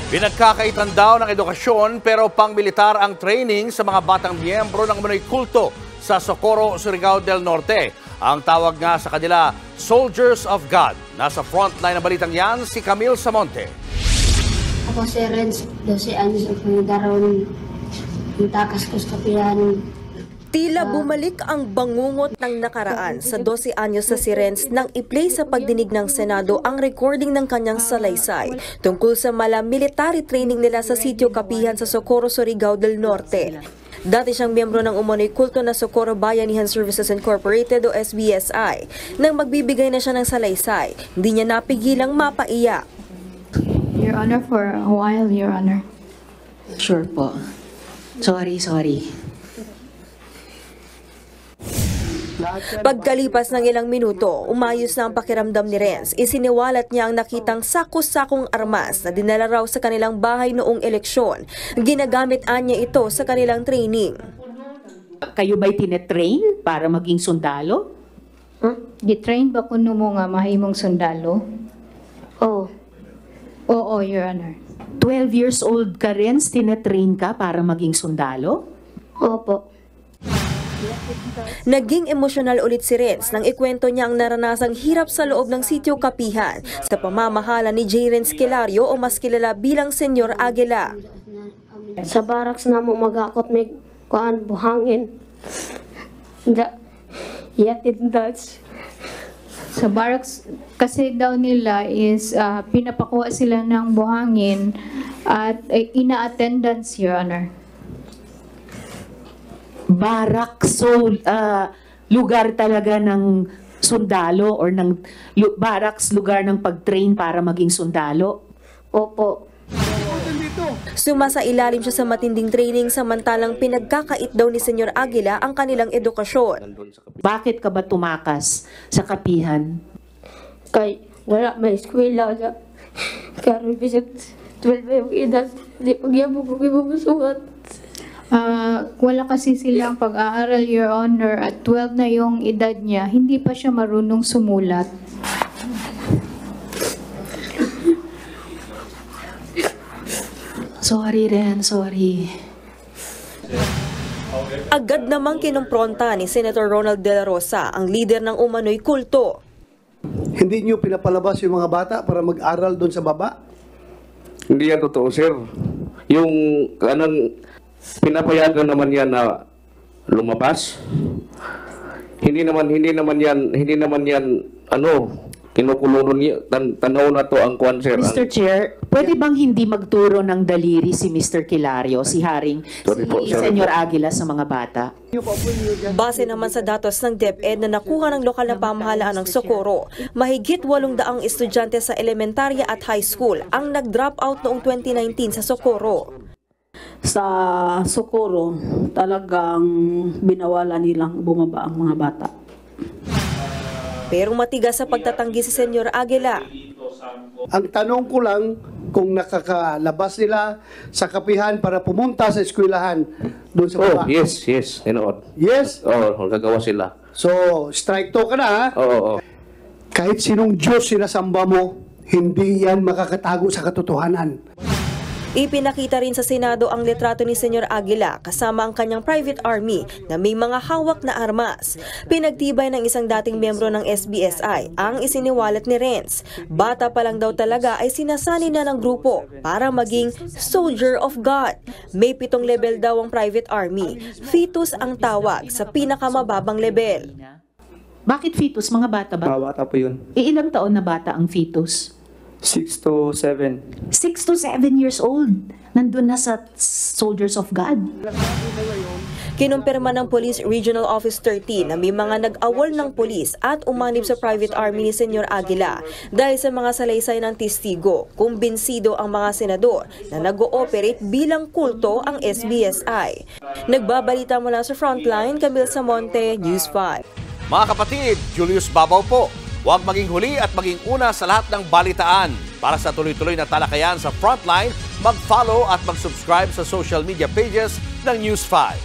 Pinagkakaitan daw ng edukasyon pero pang-militar ang training sa mga batang miyembro ng umano'y kulto sa Socorro, Surigao del Norte. Ang tawag nga sa kanila, Soldiers of God. Nasa frontline ng balitang yan, si Camille Samonte. Ako si Renz, 12 anos ang panagdaroon ng takas ko sa kapihan. Tila bumalik ang bangungot ng nakaraan sa 12 anyos na si Renz nang i-play sa pagdinig ng Senado ang recording ng kanyang salaysay tungkol sa military training nila sa Sitio Kapihan sa Socorro, Surigao del Norte. Dati siyang miyembro ng umano'y kulto na Socorro Bayanihan Services Incorporated o SBSI. Nang magbibigay na siya ng salaysay, hindi niya napigilang mapaiyak. Your Honor, for a while, Your Honor. Sure po. Sorry. Pagkalipas ng ilang minuto, umayos na ang pakiramdam ni Renz. Isiniwalat niya ang nakitang sakos-sakong armas na dinala raw sa kanilang bahay noong eleksyon. Ginagamit niya ito sa kanilang training. Kayo ba'y tinetrain para maging sundalo? Gitrain ba kuno mo nga mahimong sundalo? Oo, Your Honor. 12 years old ka rin, tinetrain ka para maging sundalo? Opo. Naging emosyonal ulit si Renz nang ikwento niya ang naranasang hirap sa loob ng Sitio Kapihan sa pamamahala ni J. Renz Kilario o mas kilala bilang Senyor Aguila. Sa barracks na mo magakot may kuan buhangin. Yatid Dutch. Sa barracks kasi daw nila is pinapakuha sila ng buhangin at ina-attendance, Your Honor. Barak, so lugar talaga ng sundalo or ng barracks, lugar ng pag-train para maging sundalo? Opo. Sumasa ilalim siya sa matinding training samantalang pinagkakait daw ni Senyor Aguila ang kanilang edukasyon. Bakit ka ba tumakas sa Kapihan? Kay wala may eskwela na. Karon bisag 12 yung edad, di pagyabog ko ibubusuhan. Wala kasi silang pag-aaral, Your Honor, at 12 na yung edad niya, hindi pa siya marunong sumulat. Sorry Ren, sorry. Agad namang kinumpronta ni Senator Ronald De La Rosa ang lider ng umano'y kulto. Hindi niyo pinapalabas yung mga bata para mag-aral doon sa baba? Hindi yan totoo, sir. Yung pinapayagan naman yan na lumabas. Hindi naman yan kinukulong niya. Tanaw na to ang kwan, sir. Mr. Chair, pwede bang hindi magturo ng daliri si Mr. Kilario, si Haring, si Senyor Aguila sa mga bata? Base naman sa datos ng DepEd na nakuha ng lokal na pamahalaan ng Socorro, mahigit 800 estudyante sa elementarya at high school ang nag-drop out noong 2019 sa Socorro. Sa Socorro, talagang binawala nilang bumaba ang mga bata. Pero matigas sa pagtatanggi si Senyor Aguila. Ang tanong ko lang kung nakakalabas nila sa Kapihan para pumunta sa eskwelahan doon sa baba. Yes. Inood. Yes? Gagawa sila. So, strike to ka na ha? Oo. Kahit sinong Diyos sinasamba mo, hindi yan makakatago sa katotohanan. Ipinakita rin sa Senado ang litrato ni Senyor Aguila kasama ang kanyang private army na may mga hawak na armas. Pinagtibay ng isang dating miyembro ng SBSI ang isiniwalat ni Renz. Bata pa lang daw talaga ay sinasani na ng grupo para maging Soldier of God. May 7 level daw ang private army. Fetus ang tawag sa pinakamababang level. Bakit fetus? Mga bata ba? Mga bata po yun. Ilang taon na bata ang fetus? 6 to 7. 6 to 7 years old. Nandun na sa Soldiers of God. Kinumpirma ng Police Regional Office 13 na may mga nag-awol ng polis at umanib sa private army ni Senyor Aguila dahil sa mga salaysay ng testigo. Kumbinsido ang mga senador na nag-ooperate bilang kulto ang SBSI. Nagbabalita mula sa Frontline, Camille Samonte, News 5. Mga kapatid, Julius Babaw po. Huwag maging huli at maging una sa lahat ng balitaan. Para sa tuloy-tuloy na talakayan sa Frontline, mag-follow at mag-subscribe sa social media pages ng News 5.